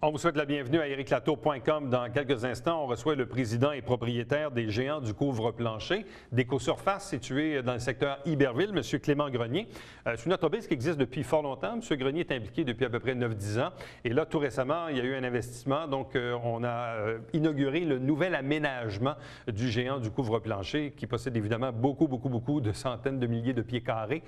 On vous souhaite la bienvenue à ericlatour.com. Dans quelques instants, on reçoit le président et propriétaire des Géants du couvre-plancher, d'Écosurface, situé dans le secteur Iberville, M. Clément Grenier. C'est une entreprise qui existe depuis fort longtemps. M. Grenier est impliqué depuis à peu près 9-10 ans. Et là, tout récemment, il y a eu un investissement. Donc, on a inauguré le nouvel aménagement du Géant du couvre-plancher, qui possède évidemment beaucoup de centaines de milliers de pieds carrés,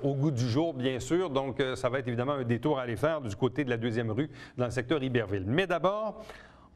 au goût du jour, bien sûr. Donc, ça va être évidemment un détour à aller faire du côté de la 2e rue, dans le secteur Iberville. Mais d'abord,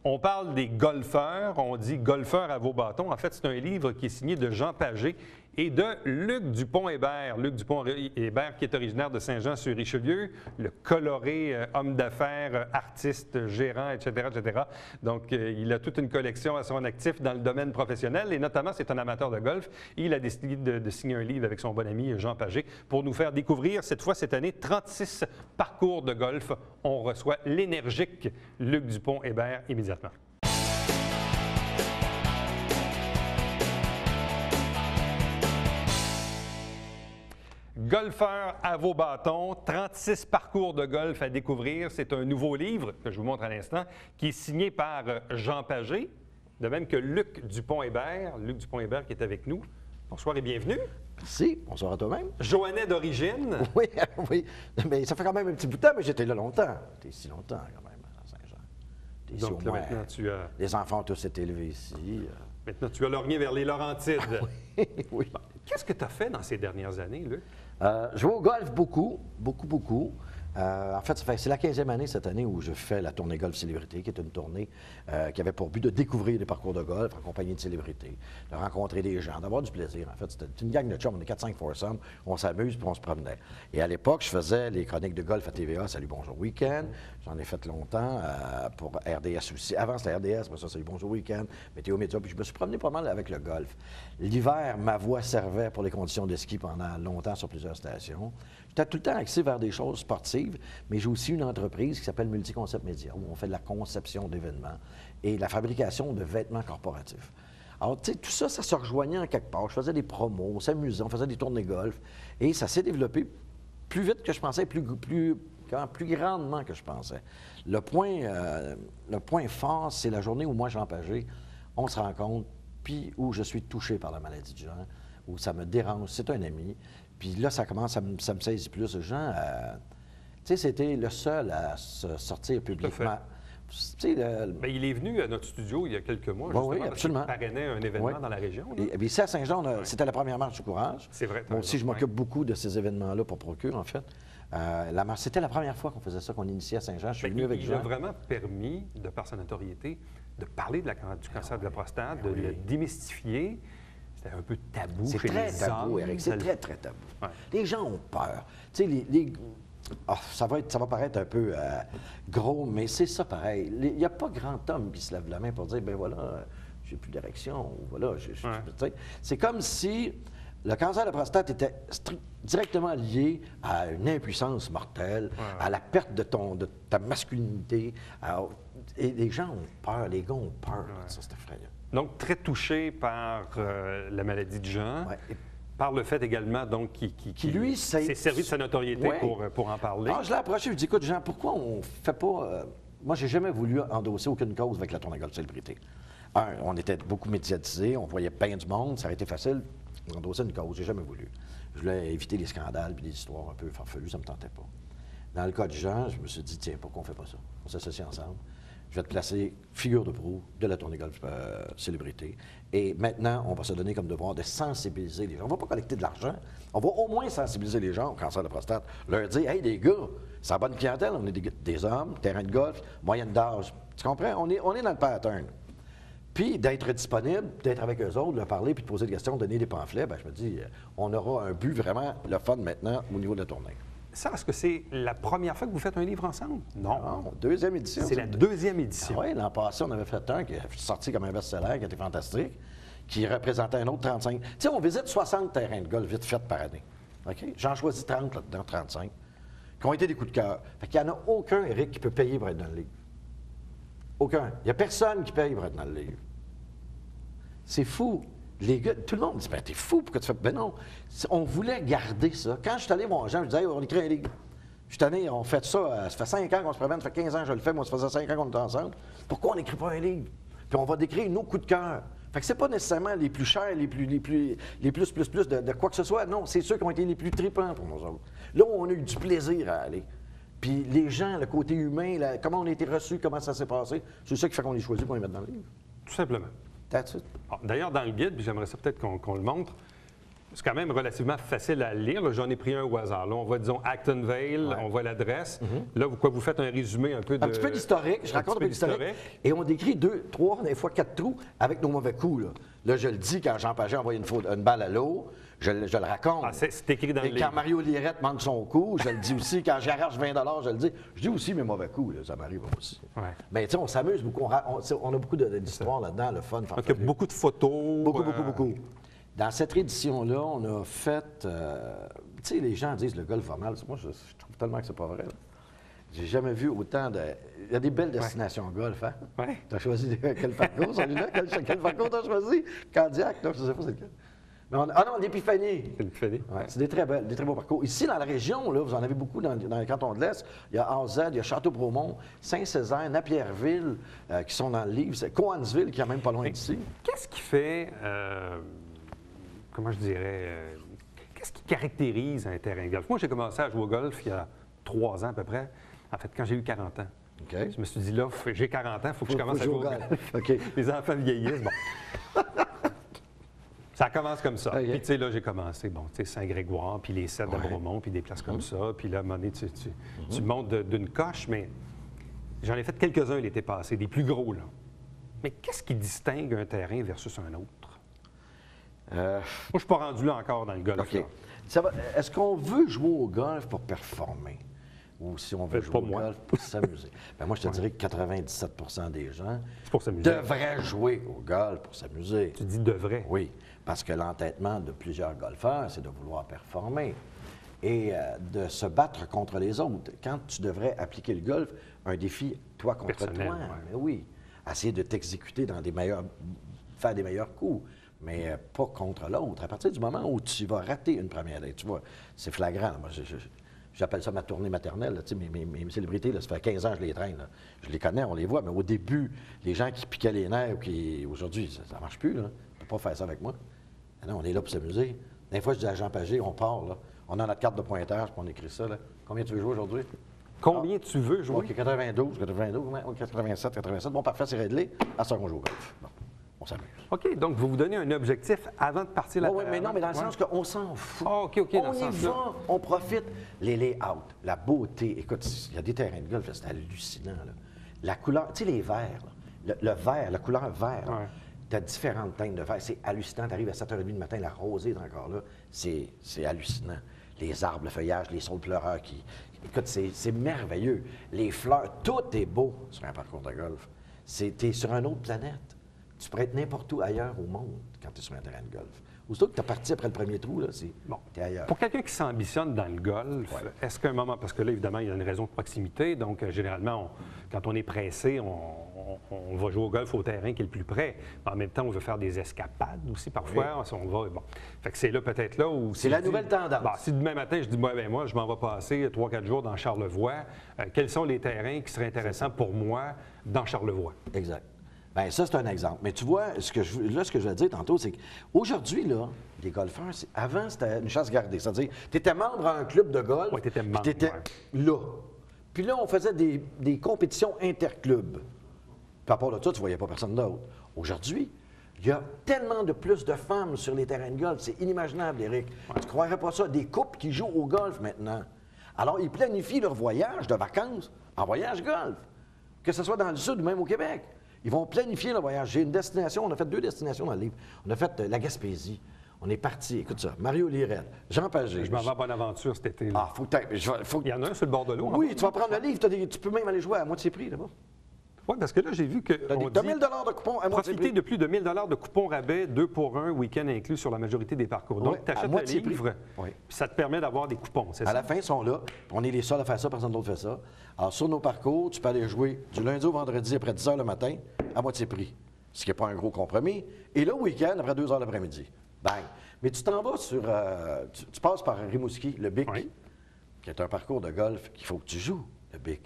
on parle des golfeurs. On dit golfeurs à vos bâtons. En fait, c'est un livre qui est signé de Jean Pagé et de Luc Dupont-Hébert. Luc Dupont-Hébert, qui est originaire de Saint-Jean-sur-Richelieu, le coloré homme d'affaires, artiste, gérant, etc., etc. Donc, il a toute une collection à son actif dans le domaine professionnel et notamment, c'est un amateur de golf. Et il a décidé de signer un livre avec son bon ami Jean Pagé pour nous faire découvrir, cette fois, cette année, 36 parcours de golf. On reçoit l'énergique Luc Dupont-Hébert immédiatement. Golfeurs à vos bâtons, 36 parcours de golf à découvrir. C'est un nouveau livre que je vous montre à l'instant, qui est signé par Jean Pagé, de même que Luc Dupont-Hébert. Luc Dupont-Hébert qui est avec nous. Bonsoir et bienvenue. Merci. Bonsoir à toi-même. Joannais d'origine. Oui, oui. Mais ça fait quand même un petit bout de temps, mais j'étais là longtemps. J'étais ici longtemps, quand même, à Saint-Jean. Donc là, maintenant, tu as... Les enfants ont tous été élevés ici. Maintenant, tu as lorgné vers les Laurentides. Oui, oui. Qu'est-ce que tu as fait dans ces dernières années, Luc? Je vais au golf beaucoup. En fait, c'est la 15e année cette année où je fais la tournée Golf Célébrité, qui est une tournée qui avait pour but de découvrir des parcours de golf en compagnie de célébrités, de rencontrer des gens, d'avoir du plaisir. En fait, c'était une gang de chums, on est 4-5 foursomes, on s'amuse puis on se promenait. Et à l'époque, je faisais les chroniques de golf à TVA, Salut Bonjour Week-end. J'en ai fait longtemps pour RDS aussi. Avant, c'était RDS, mais ça, Salut Bonjour Week-end, Météo Média, puis je me suis promené pas mal avec le golf. L'hiver, ma voix servait pour les conditions de ski pendant longtemps sur plusieurs stations. J'étais tout le temps axé vers des choses sportives, mais j'ai aussi une entreprise qui s'appelle Multiconcept Média, où on fait de la conception d'événements et la fabrication de vêtements corporatifs. Alors, tu sais, tout ça, ça se rejoignait en quelque part. Je faisais des promos, on s'amusait, on faisait des tournées golf, et ça s'est développé plus vite que je pensais, plus grandement que je pensais. Le point fort, c'est la journée où moi, Jean Pagé, on se rencontre, puis où je suis touché par la maladie de Jean, où ça me dérange, c'est un ami. Puis là, ça commence, ça me saisit plus. Jean, tu sais, c'était le seul à se sortir publiquement. Bien, il est venu à notre studio il y a quelques mois, justement, oui, absolument. Parce qu'il parrainait un événement dans la région. Et ici, à Saint-Jean, c'était la première marche du courage. C'est vrai. Moi aussi, je m'occupe beaucoup de ces événements-là pour Procure, en fait. C'était la première fois qu'on faisait ça, qu'on initiait à Saint-Jean. Je suis venu avec Jean. Il a vraiment permis, de par sa notoriété, de parler du cancer de la prostate, de le démystifier. C'était un peu tabou chez les hommes. C'est très tabou, Eric. C'est très tabou. Ouais. Les gens ont peur. Tu sais, ça va paraître un peu gros, mais c'est ça pareil. Il n'y a pas grand homme qui se lève la main pour dire, ben voilà, j'ai plus d'érection, ou voilà. C'est comme si le cancer de la prostate était directement lié à une impuissance mortelle, à la perte de ta masculinité. Et les gens ont peur, les gars ont peur. Ça, c'est effrayant. Donc, très touché par la maladie de Jean, par le fait également qu'il lui s'est servi de sa notoriété pour en parler. Alors, je l'ai approché, je lui ai dit, écoute, Jean, pourquoi on ne fait pas... Moi, j'ai jamais voulu endosser aucune cause avec la tournée Golf Célébrité. On était beaucoup médiatisés, on voyait bien du monde, ça aurait été facile d'endosser une cause, j'ai jamais voulu. Je voulais éviter les scandales et des histoires un peu farfelues, ça ne me tentait pas. Dans le cas de Jean, je me suis dit, tiens, pourquoi on ne fait pas ça? On s'associe ensemble. Je vais te placer figure de proue de la tournée Golf Célébrité. Et maintenant, on va se donner comme devoir de sensibiliser les gens. On ne va pas collecter de l'argent. On va au moins sensibiliser les gens au cancer de la prostate. Leur dire, hey, les gars, c'est la bonne clientèle. On est des hommes, terrain de golf, moyenne d'âge. Tu comprends? On est dans le pattern. Puis d'être disponible, d'être avec eux autres, leur parler, puis de poser des questions, donner des pamphlets, bien, je me dis, on aura un but vraiment le fun maintenant au niveau de la tournée. Ça, est-ce que c'est la première fois que vous faites un livre ensemble? Non, deuxième édition. C'est la deuxième édition. Oui, l'an passé, on avait fait un qui est sorti comme un best-seller, qui était fantastique, qui représentait un autre 35. Tu sais, on visite 60 terrains de golf vite fait par année. OK? J'en choisis 30 là-dedans, 35, qui ont été des coups de cœur. Fait qu'il n'y en a aucun, Eric, qui peut payer pour être dans le livre. Aucun. Il n'y a personne qui paye pour être dans le livre. C'est fou. Les gars, tout le monde dit, ben, t'es fou, pourquoi tu fais. Ben non, on voulait garder ça. Quand je suis allé voir Jean, je disais, hey, on écrit un livre. Cette année, on fait ça, ça fait 5 ans qu'on se promène, ça fait 15 ans que je le fais, moi, ça faisait 5 ans qu'on est ensemble. Pourquoi on n'écrit pas un livre? Puis on va décrire nos coups de cœur. Fait que c'est pas nécessairement les plus chers, les plus de quoi que ce soit. Non, c'est ceux qui ont été les plus tripants pour nous autres. Là où on a eu du plaisir à aller. Puis les gens, le côté humain, comment on a été reçus, comment ça s'est passé, c'est ça qui fait qu'on les choisit pour les mettre dans le livre. Tout simplement. That's it. D'ailleurs, dans le guide, puis j'aimerais ça peut-être qu'on le montre, c'est quand même relativement facile à lire. Là, j'en ai pris un au hasard. Là, on voit, disons, Acton Vale, on voit l'adresse. Là, vous faites un résumé un peu de... Un petit peu d'historique, je raconte un peu d'historique. Et on décrit 2, 3, des fois 4 trous avec nos mauvais coups. Là, je le dis quand Jean Pagé envoie une balle à l'eau, je le raconte. Ah, c'est écrit dans le Et livre. quand Mario Lirette manque son coup, je le dis aussi. Quand j'arrache 20 je le dis. Je dis aussi mes mauvais coups, là, ça m'arrive aussi. Ouais. Mais tu sais, on s'amuse beaucoup. On a beaucoup d'histoires là-dedans, le fun. Donc, il y a beaucoup de photos. Beaucoup. Dans cette édition-là, on a fait... tu sais, les gens disent le golf va mal. Moi, je trouve tellement que c'est pas vrai. J'ai jamais vu autant de... Il y a des belles destinations golf, hein? Oui. Tu as choisi quel parcours, celui-là? Quel parcours tu as choisi? Candiac? Non, je ne sais pas c'est lequel. Mais non, l'Épiphanie. L'Épiphanie. Ouais, c'est des très beaux parcours. Ici, dans la région, là, vous en avez beaucoup dans les cantons de l'Est. Il y a AZ, il y a Château-Bromont, Saint-Césaire, Napierville, qui sont dans le livre. C'est Coansville, qui est même pas loin d'ici. Qu'est-ce qui fait... comment je dirais... qu'est-ce qui caractérise un terrain de golf? Moi, j'ai commencé à jouer au golf il y a 3 ans à peu près. En fait, quand j'ai eu 40 ans. Okay. Je me suis dit, là, j'ai 40 ans, il faut que je commence à jouer au golf. Okay. Les enfants vieillissent, bon. Ça commence comme ça. Okay. Puis, tu sais, là, j'ai commencé, bon, tu sais, Saint-Grégoire, puis les 7 de Bromont, puis des places comme ça. Puis là, à un moment donné, tu montes d'une coche, mais j'en ai fait quelques-uns l'été passé, des plus gros, là. Mais qu'est-ce qui distingue un terrain versus un autre? Moi, je ne suis pas rendu là encore dans le golf. OK. Est-ce qu'on veut jouer au golf pour performer? Ou si on veut jouer au golf pour s'amuser? Ben moi, je te dirais que 97 des gens devraient jouer au golf pour s'amuser. Tu dis devrait? Oui, parce que l'entêtement de plusieurs golfeurs, c'est de vouloir performer et de se battre contre les autres. Quand tu devrais appliquer le golf, un défi, toi contre personnel, toi, mais oui. Essayer de t'exécuter dans faire des meilleurs coups, mais pas contre l'autre. À partir du moment où tu vas rater une première lettre, tu vois, c'est flagrant. Moi, j'appelle ça ma tournée maternelle. Tu sais, mes célébrités, là, ça fait 15 ans que je les traîne. Là. Je les connais, on les voit, mais au début, les gens qui piquaient les nerfs, aujourd'hui, ça ne marche plus. Là. On ne peut pas faire ça avec moi. Non, on est là pour s'amuser. Des fois, je dis à Jean Pagé, on part, là. On a notre carte de pointage, puis on écrit ça. Là. Combien tu veux jouer aujourd'hui? Combien tu veux jouer? OK, 92, 87, 87. Bon, parfait, c'est réglé. À ça qu'on joue au golf. Bon, on s'amuse. OK, donc vous vous donnez un objectif avant de partir là-dedans. Oui, mais non, mais dans le sens qu'on s'en fout. Ah, OK, dans on ce y sens-là. va, on profite. Les layouts, la beauté. Écoute, il y a des terrains de golf, c'est hallucinant. Là. La couleur, tu sais, les verts, là, le vert, la couleur vert. Ouais. Tu as différentes teintes de vert. C'est hallucinant. Tu arrives à 7h30 du matin, la rosée est encore là. C'est hallucinant. Les arbres, le feuillage, les saules pleureurs qui... Écoute, c'est merveilleux. Les fleurs, tout est beau sur un parcours de golf. Tu es sur une autre planète. Tu pourrais être n'importe où ailleurs au monde quand tu es sur un terrain de golf. Aussitôt que tu es parti après le premier trou, là, tu es ailleurs. Pour quelqu'un qui s'ambitionne dans le golf, est-ce qu'à un moment, parce que là, évidemment, il y a une raison de proximité, donc généralement, quand on est pressé, on va jouer au golf au terrain qui est le plus près. En même temps, on veut faire des escapades aussi parfois. Oui. On va, bon. Fait que c'est là peut-être là où... C'est la nouvelle tendance. Bon, si demain matin, je dis, moi, je m'en vais passer 3-4 jours dans Charlevoix, quels sont les terrains qui seraient intéressants pour moi dans Charlevoix? Exact. Bien, ça, c'est un exemple. Mais tu vois, ce que je veux dire tantôt, c'est qu'aujourd'hui, là, les golfeurs, avant, c'était une chasse gardée. C'est-à-dire, tu étais membre à un club de golf. Oui, tu étais membre. Tu étais là. Puis là, on faisait des compétitions interclubs. Puis à part de ça, tu ne voyais pas personne d'autre. Aujourd'hui, il y a tellement de plus de femmes sur les terrains de golf. C'est inimaginable, Éric. Ouais. Tu ne croirais pas ça. Des couples qui jouent au golf maintenant. Alors, ils planifient leur voyage de vacances en voyage golf. Que ce soit dans le sud ou même au Québec. Ils vont planifier le voyage. J'ai une destination, on a fait 2 destinations dans le livre. On a fait la Gaspésie. On est parti, écoute ça, Mario Lirette, Jean Pagé. Je m'en vais à Bonaventure cet été. Ah, il y en a un sur le bord de l'eau. Oui, tu vas prendre le livre, tu peux même aller jouer à moitié prix là-bas. Oui, parce que là, j'ai vu que. Tu as 1 000 de coupons à moitié prix. Profiter de plus de 1 000 de coupons rabais, 2 pour 1, week-end inclus sur la majorité des parcours. Donc, tu achètes le livre, puis ça te permet d'avoir des coupons, c'est ça? À la fin, ils sont là. On est les seuls à faire ça, personne d'autre fait ça. Alors, sur nos parcours, tu peux aller jouer du lundi au vendredi après 10 h le matin à moitié prix, ce qui n'est pas un gros compromis. Et là, week-end, après 2 h l'après-midi. Bang! Mais tu t'en vas sur... tu passes par Rimouski, le Bic. Oui. qui est un parcours de golf qu'il faut que tu joues, le Bic,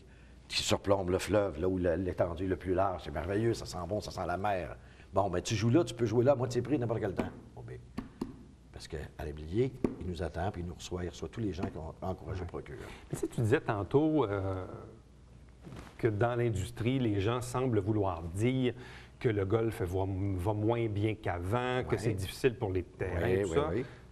qui surplombe le fleuve, là où l'étendue est le plus large. C'est merveilleux, ça sent bon, ça sent la mer. Bon, ben tu joues là, tu peux jouer là à moitié prix n'importe quel temps, au Bic. Parce qu'à l'Éblier, il nous attend, puis il reçoit tous les gens qui ont encouragé le procureur. Mais tu disais tantôt que dans l'industrie, les gens semblent vouloir dire que le golf va moins bien qu'avant, que c'est difficile pour les terrains, tout ça.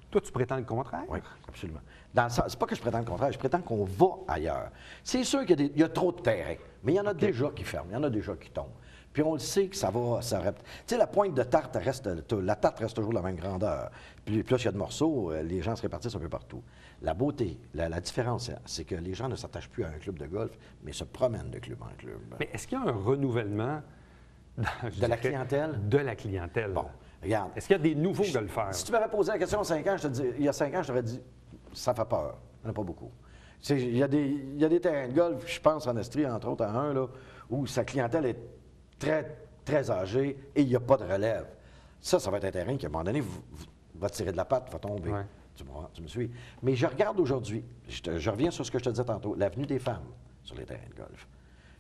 Toi, tu prétends le contraire? Oui, absolument. C'est pas que je prétends le contraire, je prétends qu'on va ailleurs. C'est sûr qu'il y a trop de terrains, mais il y en a déjà qui ferment, il y en a déjà qui tombent. Puis on le sait que ça va s'arrêter. Tu sais, la pointe de tarte la tarte reste toujours la même grandeur. Puis plus il y a de morceaux, les gens se répartissent un peu partout. La beauté, la différence, c'est que les gens ne s'attachent plus à un club de golf, mais se promènent de club en club. Mais est-ce qu'il y a un renouvellement de la clientèle? De la clientèle. Bon, regarde. Est-ce qu'il y a des nouveaux golfeurs? Si tu m'avais posé la question il y a 5 ans, je t'aurais dit, ça fait peur. Il n'y en a pas beaucoup. Il y a des terrains de golf, je pense en Estrie, entre autres, à un, là, où sa clientèle est très, très âgée et il n'y a pas de relève. Ça va être un terrain qui, à un moment donné, va tirer de la patte, va tomber. Ouais. Tu me suis. Mais je regarde aujourd'hui, je reviens sur ce que je te disais tantôt, l'avenue des femmes sur les terrains de golf.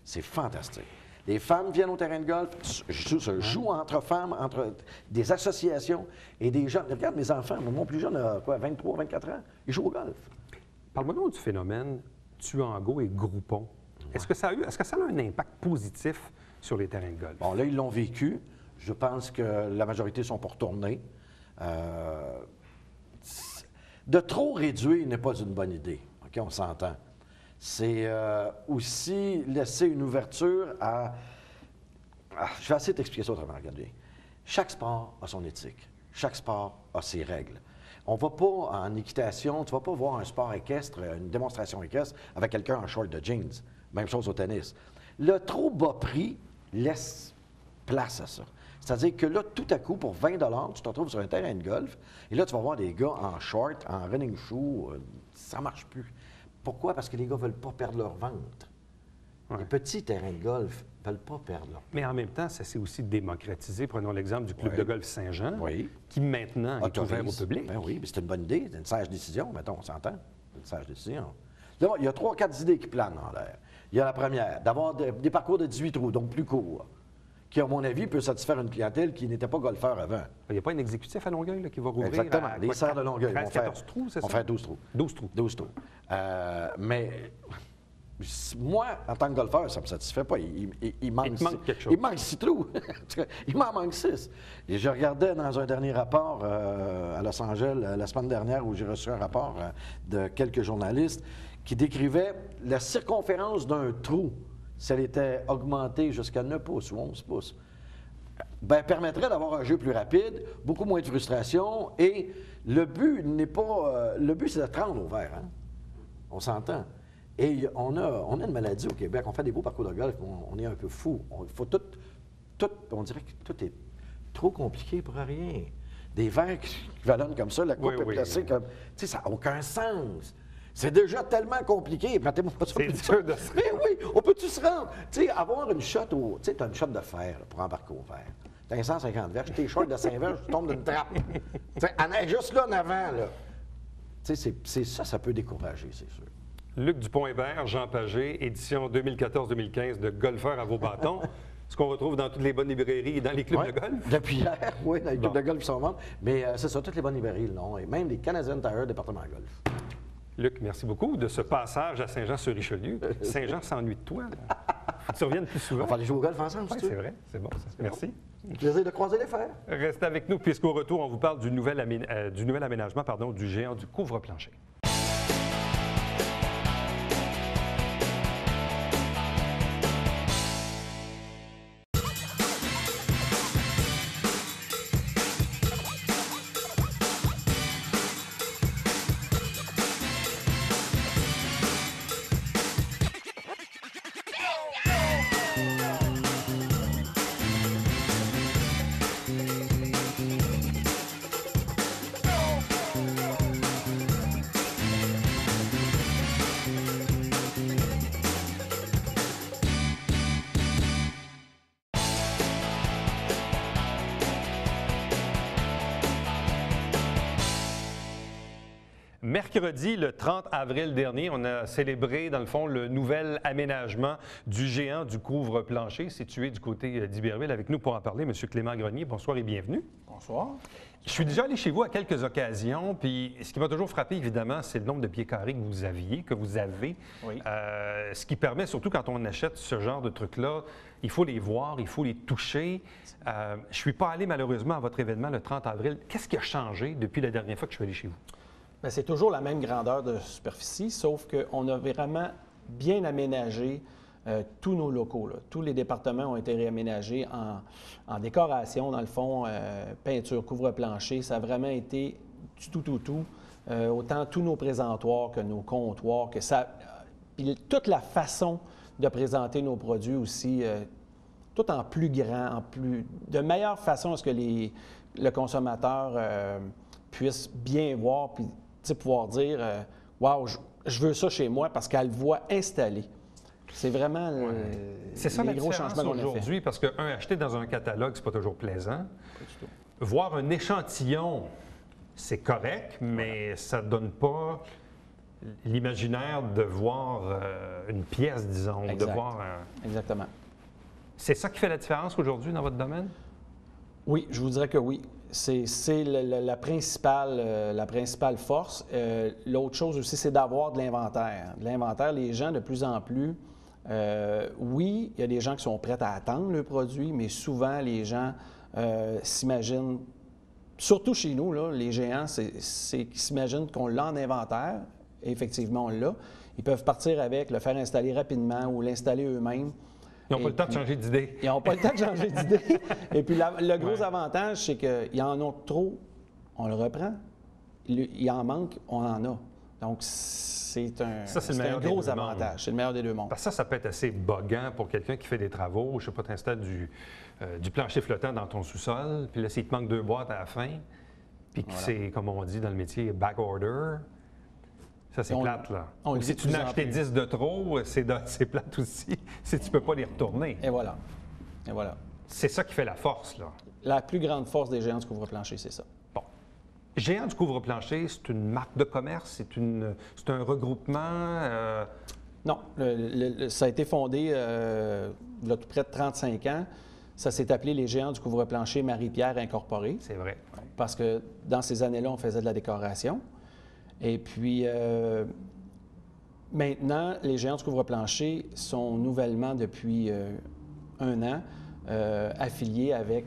C'est fantastique. Les femmes viennent au terrain de golf, se jouent entre femmes, entre des associations et des gens. Regarde mes enfants, mon plus jeune a 23, 24 ans, ils jouent au golf. Parle-moi du phénomène Tuango et Groupon. Ouais. Est-ce que ça a un impact positif sur les terrains de golf? Bon, là, ils l'ont vécu. Je pense que la majorité sont pour retourner. De trop réduire n'est pas une bonne idée. OK, on s'entend. C'est aussi laisser une ouverture à... je vais essayer de t'expliquer ça autrement, regarde bien. Chaque sport a son éthique. Chaque sport a ses règles. On ne va pas en équitation, tu ne vas pas voir un sport équestre, une démonstration équestre avec quelqu'un en short de jeans. Même chose au tennis. Le trop bas prix laisse place à ça. C'est-à-dire que là, tout à coup, pour 20 tu te retrouves sur un terrain de golf, et là, tu vas voir des gars en short, en running shoe, ça ne marche plus. Pourquoi? Parce que les gars ne veulent pas perdre leur ventre. Ouais. Les petits terrains de golf ne veulent pas perdre leur ventre. Mais en même temps, ça s'est aussi démocratisé. Prenons l'exemple du club de golf Saint-Jean, qui maintenant est ouvert au public. Ben oui, mais c'est une bonne idée, c'est une sage décision, mettons, on s'entend. C'est une sage décision. Là, il y a 3-4 idées qui planent en l'air. Il y a la première, d'avoir des parcours de 18 trous, donc plus courts, qui, à mon avis, peut satisfaire une clientèle qui n'était pas golfeur avant. Il n'y a pas un exécutif à Longueuil là, qui va rouvrir? Exactement. Les serres de Longueuil 13, 14 trous, c'est ça? On fait 12 trous. 12 trous. 12 trous. Mais moi, en tant que golfeur, ça ne me satisfait pas. Il manque quelque chose. Il manque 6 trous. Il m'en manque 6. Et je regardais dans un dernier rapport à Los Angeles, la semaine dernière, où j'ai reçu un rapport de quelques journalistes qui décrivaient la circonférence d'un trou, si elle était augmentée jusqu'à 9 pouces ou 11 pouces, bien, permettrait d'avoir un jeu plus rapide, beaucoup moins de frustration, et le but n'est pas... le but, c'est de te rendre au vert, hein? On s'entend. Et on a une maladie au Québec, on fait des beaux parcours de golf, mais on est un peu fou. On dirait que tout est trop compliqué pour rien. Des verres qui vallonnent comme ça, la coupe est placée comme... Tu sais, ça n'a aucun sens. C'est déjà tellement compliqué. Mettez-moi pas ça. C'est dur de se rendre. Mais oui, on peut-tu se rendre? Tu sais, avoir une shot au... Tu sais, t'as une shot de fer là, pour embarquer au vert. T'as 150 verges, t'es short de 5 verges, tu tombes d'une trappe. Tu sais, elle est juste là en avant, là. Tu sais, c'est ça peut décourager, c'est sûr. Luc Dupont-Hébert, Jean Pagé, édition 2014-2015 de Golfeurs à vos bâtons. Ce qu'on retrouve dans toutes les bonnes librairies et dans les clubs de golf. Depuis hier, oui, dans les clubs de golf qui sont vendus. Mais c'est ça, toutes les bonnes librairies, non. Et même les Canadian Tire, département de golf. Luc, merci beaucoup de ce passage à Saint-Jean-sur-Richelieu. Saint-Jean s'ennuie de toi. Faut que tu reviennes plus souvent. On va aller jouer au golf ensemble, oui, c'est vrai. C'est bon, ça. Merci. Plaisir de croiser les fers. Restez avec nous, puisqu'au retour, on vous parle du nouvel aménagement du géant du couvre-plancher. Mercredi, le 30 avril dernier, on a célébré, dans le fond, le nouvel aménagement du géant du couvre-plancher situé du côté d'Iberville. Avec nous pour en parler, M. Clément Grenier. Bonsoir et bienvenue. Bonsoir. Je suis déjà allé chez vous à quelques occasions, puis ce qui m'a toujours frappé, évidemment, c'est le nombre de pieds carrés que vous avez. Oui. Ce qui permet, surtout quand on achète ce genre de trucs-là, il faut les voir, il faut les toucher. Je ne suis pas allé malheureusement à votre événement le 30 avril. Qu'est-ce qui a changé depuis la dernière fois que je suis allé chez vous? Bien, c'est toujours la même grandeur de superficie, sauf qu'on a vraiment bien aménagé tous nos locaux, là. Tous les départements ont été réaménagés en décoration, dans le fond, peinture, couvre-plancher. Ça a vraiment été du tout. Autant tous nos présentoirs que nos comptoirs, que ça... Puis toute la façon de présenter nos produits aussi, tout en plus grand, de meilleure façon à ce que le consommateur puisse bien voir, puis pouvoir dire « Wow, je veux ça chez moi » parce qu'elle le voit installé. C'est vraiment c'est ça, les la gros différence changements qu'on a fait. aujourd'hui, parce que, acheter dans un catalogue, c'est pas toujours plaisant. Pas du tout. Voir un échantillon, c'est correct, mais ça ne donne pas l'imaginaire de voir une pièce, disons, Exact. de voir Exactement. C'est ça qui fait la différence aujourd'hui dans votre domaine? Oui, je vous dirais que oui. C'est la principale force. L'autre chose aussi, c'est d'avoir de l'inventaire. De l'inventaire, les gens, de plus en plus, oui, il y a des gens qui sont prêts à attendre le produit, mais souvent, les gens s'imaginent, surtout chez nous, là, les géants, c'est qu'ils s'imaginent qu'on l'a en inventaire. Et effectivement, on l'a. Ils peuvent partir avec, le faire installer rapidement ou l'installer eux-mêmes. Ils n'ont pas le temps de changer d'idée. Ils n'ont pas le temps de changer d'idée. Et puis, le gros avantage, c'est qu'ils en ont trop, on le reprend. Il en manque, on en a. Donc, c'est un gros avantage. C'est le meilleur des deux mondes. Parce que ça peut être assez boguant pour quelqu'un qui fait des travaux. Je ne sais pas, tu installes du plancher flottant dans ton sous-sol, puis là, s'il te manque 2 boîtes à la fin, puis que c'est, comme on dit dans le métier, back order. Ça, c'est plate, là. Si tu n'as acheté 10 de trop, c'est plate aussi, si tu ne peux pas les retourner. Et voilà. C'est ça qui fait la force, là. La plus grande force des géants du couvre-plancher, c'est ça. Bon. Géant du couvre-plancher, c'est une marque de commerce? C'est un regroupement? Non. Ça a été fondé il y a tout près de 35 ans. Ça s'est appelé les Géants du couvre-plancher Marie-Pierre Incorporés. C'est vrai. Parce que dans ces années-là, on faisait de la décoration. Et puis, maintenant, les géants du couvre-plancher sont nouvellement, depuis 1 an, affiliés avec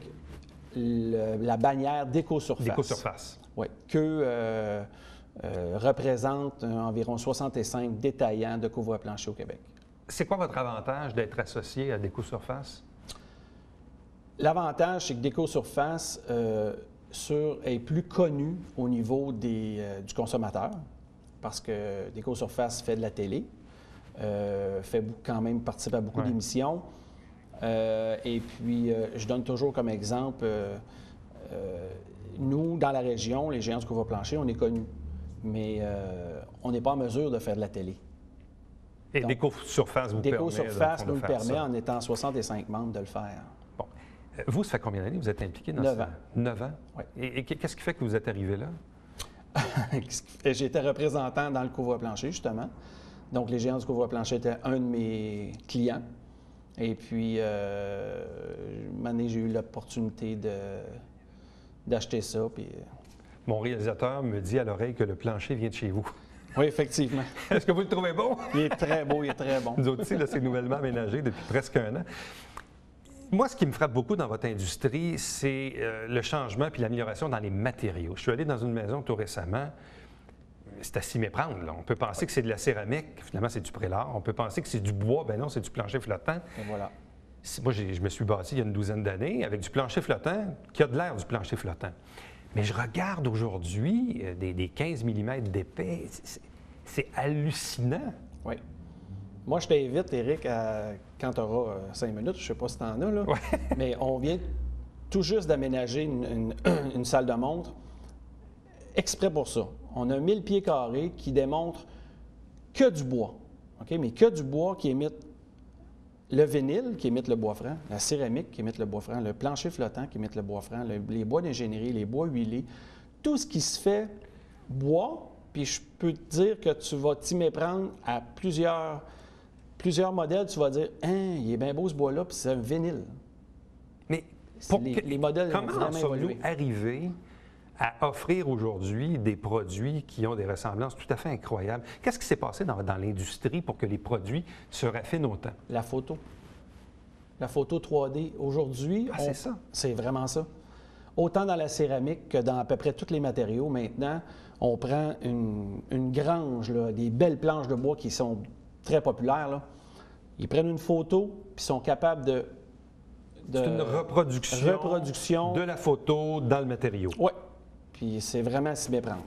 la bannière d'Écosurface. D'Écosurface. Oui, qu'eux représentent environ 65 détaillants de couvre-plancher au Québec. C'est quoi votre avantage d'être associé à d'Écosurface? L'avantage, c'est que d'Écosurface est plus connu au niveau du consommateur, parce que d'Écosurface fait de la télé, participe à beaucoup d'émissions. Et puis, je donne toujours comme exemple, nous, dans la région, les géants du couvre-plancher, on est connus, mais on n'est pas en mesure de faire de la télé. Et d'Écosurface vous permet d'Écosurface nous le permet, ça. En étant 65 membres, de le faire. Bon. Vous, ça fait combien d'années que vous êtes impliqué dans 9 ans. 9 ans? Oui. Et qu'est-ce qui fait que vous êtes arrivé là? J'étais représentant dans le couvre-plancher, justement. Donc, les géants du couvre-plancher étaient un de mes clients. Et puis, une année, j'ai eu l'opportunité d'acheter ça. Puis... Mon réalisateur me dit à l'oreille que le plancher vient de chez vous. Oui, effectivement. Est-ce que vous le trouvez bon? Il est très beau, il est très bon. Nous autres aussi, là, c'est nouvellement aménagé depuis presque 1 an. Moi, ce qui me frappe beaucoup dans votre industrie, c'est le changement puis l'amélioration dans les matériaux. Je suis allé dans une maison tout récemment. C'est à s'y méprendre, là. On peut penser que c'est de la céramique, finalement, c'est du prélard. On peut penser que c'est du bois, ben non, c'est du plancher flottant. Et voilà. Moi, je me suis bâti il y a une 12aine d'années avec du plancher flottant qui a de l'air du plancher flottant. Mais je regarde aujourd'hui des 15 mm d'épais. C'est hallucinant. Oui. Moi, je t'invite, Éric, quand tu auras 5 minutes, je ne sais pas si tu en as, là, mais on vient tout juste d'aménager une salle de montre exprès pour ça. On a 1000 pieds carrés qui démontrent que du bois, OK? Mais que du bois qui émite le vinyle, qui émite le bois franc, la céramique qui émite le bois franc, le plancher flottant qui émite le bois franc, les bois d'ingénierie, les bois huilés, tout ce qui se fait bois, Puis je peux te dire que tu vas t'y méprendre à plusieurs modèles. Tu vas dire, hein, il est bien beau ce bois-là, puis c'est un vinyle. Mais les modèles ont comment vraiment sommes-nous évolué. arrivés à offrir aujourd'hui des produits qui ont des ressemblances tout à fait incroyables? Qu'est-ce qui s'est passé dans l'industrie pour que les produits se raffinent autant? La photo. La photo 3D. Aujourd'hui, c'est ça. C'est vraiment ça. Autant dans la céramique que dans à peu près tous les matériaux, maintenant, on prend une grange, là, des belles planches de bois qui sont très populaires. Là. Ils prennent une photo, puis sont capables de C'est une reproduction de la photo dans le matériau. Oui. Puis c'est vraiment à s'y méprendre.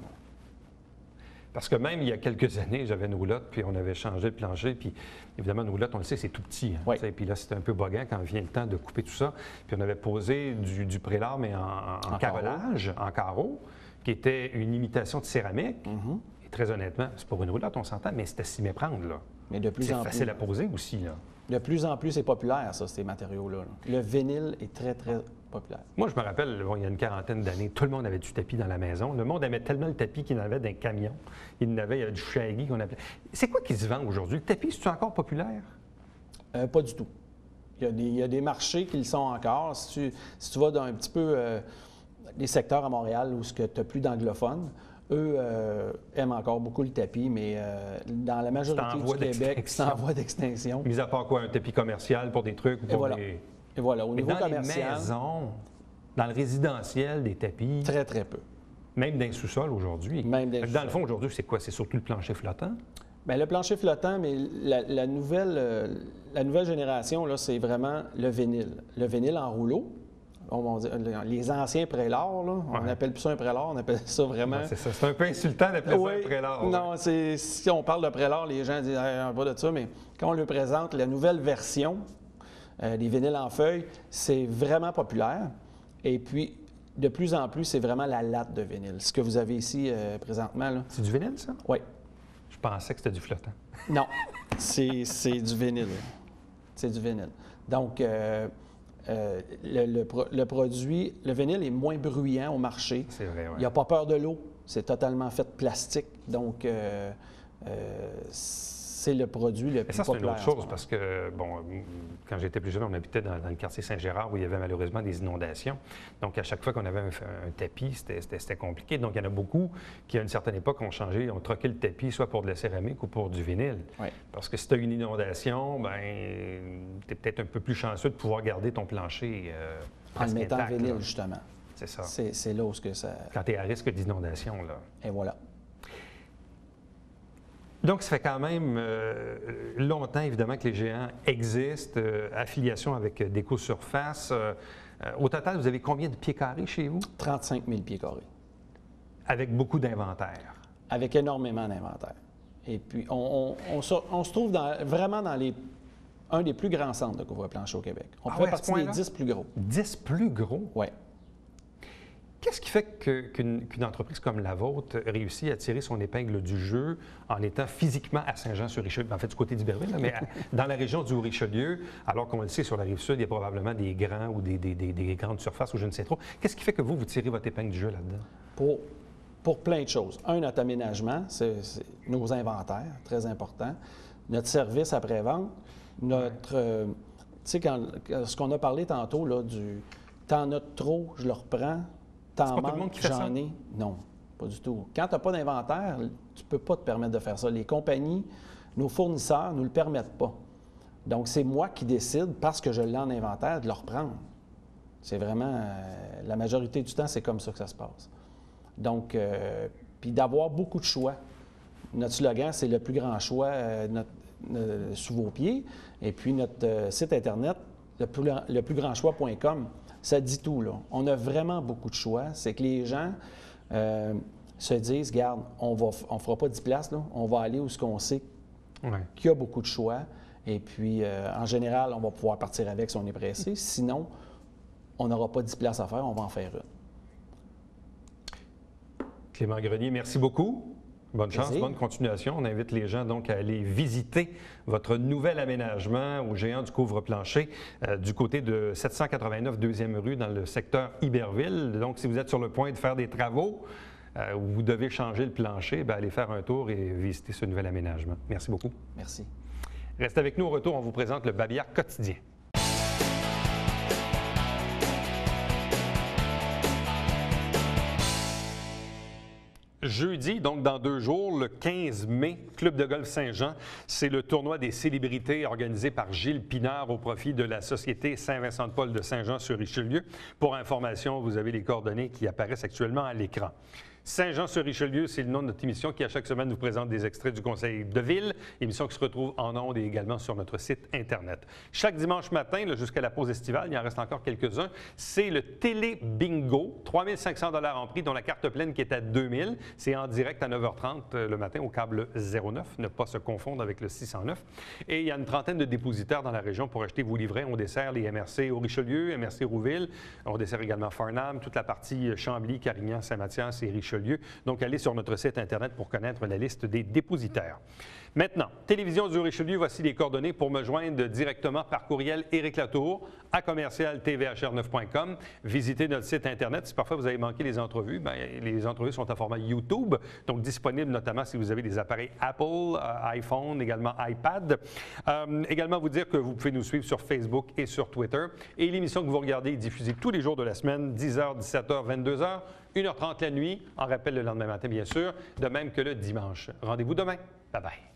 Parce que même il y a quelques années, j'avais une roulotte, puis on avait changé le plancher, puis évidemment, une roulotte, on le sait, c'est tout petit. Oui. Puis là, c'était un peu boguant quand vient le temps de couper tout ça. Puis on avait posé du prélard, mais en carrelage, en carreau, qui était une imitation de céramique. Et très honnêtement, c'est pour une roulotte, on s'entend, mais c'était à s'y méprendre, là. Mais de plus en plus. C'est facile à poser aussi, là. De plus en plus, c'est populaire, ça, ces matériaux-là. Le vinyle est très, très populaire. Moi, je me rappelle, il y a une quarantaine d'années, tout le monde avait du tapis dans la maison. Le monde aimait tellement le tapis qu'il en avait d'un camion. Il y avait du shaggy qu'on appelait. C'est quoi qui se vend aujourd'hui? Le tapis, c'est-tu encore populaire? Pas du tout. Il y a des marchés qui le sont encore. Si tu vas dans un petit peu les secteurs à Montréal où tu n'as plus d'anglophones, eux aiment encore beaucoup le tapis, mais dans la majorité du Québec, c'est en voie d'extinction. Mis à part quoi, un tapis commercial pour des trucs? Et voilà, au niveau commercial. Dans les maisons, dans le résidentiel, des tapis. Très, très peu. Même dans les sous-sols aujourd'hui. Dans le fond, aujourd'hui, c'est quoi? C'est surtout le plancher flottant? Bien, le plancher flottant, mais la nouvelle génération, là, c'est vraiment le vinyle. Le vinyle en rouleau. On va dire, les anciens prélards, là, on appelle plus ça un prélard, on appelle ça vraiment... Ouais, c'est ça. C'est un peu insultant d'appeler ça un prélard. Non, si on parle de prélard, les gens disent hey, pas de ça, mais quand on le présente, la nouvelle version des vinyles en feuilles, c'est vraiment populaire. Et puis, de plus en plus, c'est vraiment la latte de vinyle. Ce que vous avez ici présentement. Là. C'est du vinyle, ça? Oui. Je pensais que c'était du flottant. Non, c'est du vinyle. C'est du vinyle. Donc, le produit, le vinyle est moins bruyant au marché. C'est vrai, oui. Il n'y a pas peur de l'eau. C'est totalement fait de plastique. Donc, c'est le produit le plus populaire. Ça, c'est une autre chose parce que, bon, quand j'étais plus jeune, on habitait dans le quartier Saint-Gérard où il y avait malheureusement des inondations. Donc, à chaque fois qu'on avait un tapis, c'était compliqué. Donc, il y en a beaucoup qui, à une certaine époque, ont changé, ont troqué le tapis soit pour de la céramique ou pour du vinyle. Oui. Parce que si tu as une inondation, bien, tu es peut-être un peu plus chanceux de pouvoir garder ton plancher en le mettant en vinyle, là. justement. C'est ça. C'est là où ça... Quand tu es à risque d'inondation, là. Et voilà. Donc, ça fait quand même longtemps, évidemment, que les géants existent, affiliation avec d'Éco-Surface. Au total, vous avez combien de pieds carrés chez vous? 35 000 pieds carrés. Avec beaucoup d'inventaire. Avec énormément d'inventaire. Et puis, on se trouve vraiment dans un des plus grands centres de couvre-plancher au Québec. On fait partie des 10 plus gros. 10 plus gros? Oui. Qu'est-ce qui fait qu'une entreprise comme la vôtre réussit à tirer son épingle du jeu en étant physiquement à Saint-Jean-sur-Richelieu, en fait du côté d'Iberville, mais dans la région du Richelieu, alors qu'on le sait, sur la Rive-Sud, il y a probablement des grands ou des grandes surfaces ou je ne sais trop. Qu'est-ce qui fait que vous tirez votre épingle du jeu là-dedans? Pour plein de choses. Notre aménagement, c'est nos inventaires, très important. Notre service après-vente, notre... tu sais, ce qu'on a parlé tantôt, là, t'en as trop, je le reprends. T'en manques, j'en ai. Non, pas du tout. Quand tu n'as pas d'inventaire, tu ne peux pas te permettre de faire ça. Les compagnies, nos fournisseurs ne nous le permettent pas. Donc, c'est moi qui décide, parce que je l'ai en inventaire, de le reprendre. C'est vraiment... la majorité du temps, c'est comme ça que ça se passe. Donc, puis d'avoir beaucoup de choix. Notre slogan, c'est le plus grand choix sous vos pieds. Et puis, notre site Internet, le plus grand choix.com, ça dit tout, là. On a vraiment beaucoup de choix. C'est que les gens se disent, regarde, on ne fera pas 10 places, là. On va aller où ce qu'on sait qu'il y a beaucoup de choix. Et puis, en général, on va pouvoir partir avec si on est pressé. Sinon, on n'aura pas 10 places à faire, on va en faire une. Clément Grenier, merci beaucoup. Bonne chance, bonne continuation. On invite les gens donc à aller visiter votre nouvel aménagement au géant du couvre-plancher du côté de 789 2e rue dans le secteur Iberville. Donc, si vous êtes sur le point de faire des travaux, où vous devez changer le plancher, bien, allez faire un tour et visiter ce nouvel aménagement. Merci beaucoup. Merci. Restez avec nous. Au retour, on vous présente le Babillard quotidien. Jeudi, donc dans 2 jours, le 15 mai, Club de golf Saint-Jean, c'est le tournoi des célébrités organisé par Gilles Pinard au profit de la Société Saint-Vincent-de-Paul de Saint-Jean-sur-Richelieu. Pour information, vous avez les coordonnées qui apparaissent actuellement à l'écran. Saint-Jean-sur-Richelieu, c'est le nom de notre émission qui, à chaque semaine, nous présente des extraits du Conseil de ville, émission qui se retrouve en ondes et également sur notre site Internet. Chaque dimanche matin, jusqu'à la pause estivale, il en reste encore quelques-uns, c'est le Télé Bingo, 3 500 $ en prix, dont la carte pleine qui est à 2 000. C'est en direct à 9h30 le matin au câble 09, ne pas se confondre avec le 609. Et il y a une trentaine de dépositaires dans la région pour acheter vos livrets. On dessert les MRC au Richelieu, MRC Rouville, on dessert également Farnham, toute la partie Chambly, Carignan, Saint-Mathias et Richelieu. Donc, allez sur notre site Internet pour connaître la liste des dépositaires. Maintenant, Télévision du Richelieu, voici les coordonnées pour me joindre directement par courriel Éric Latour à commercial-tvhr9.com. Visitez notre site Internet. Si parfois vous avez manqué les entrevues, bien, les entrevues sont en format YouTube, donc disponibles notamment si vous avez des appareils Apple, iPhone, également iPad. Également, vous dire que vous pouvez nous suivre sur Facebook et sur Twitter. Et l'émission que vous regardez est diffusée tous les jours de la semaine, 10h, 17h, 22h, 1h30 la nuit, en rappel le lendemain matin, bien sûr, de même que le dimanche. Rendez-vous demain. Bye-bye.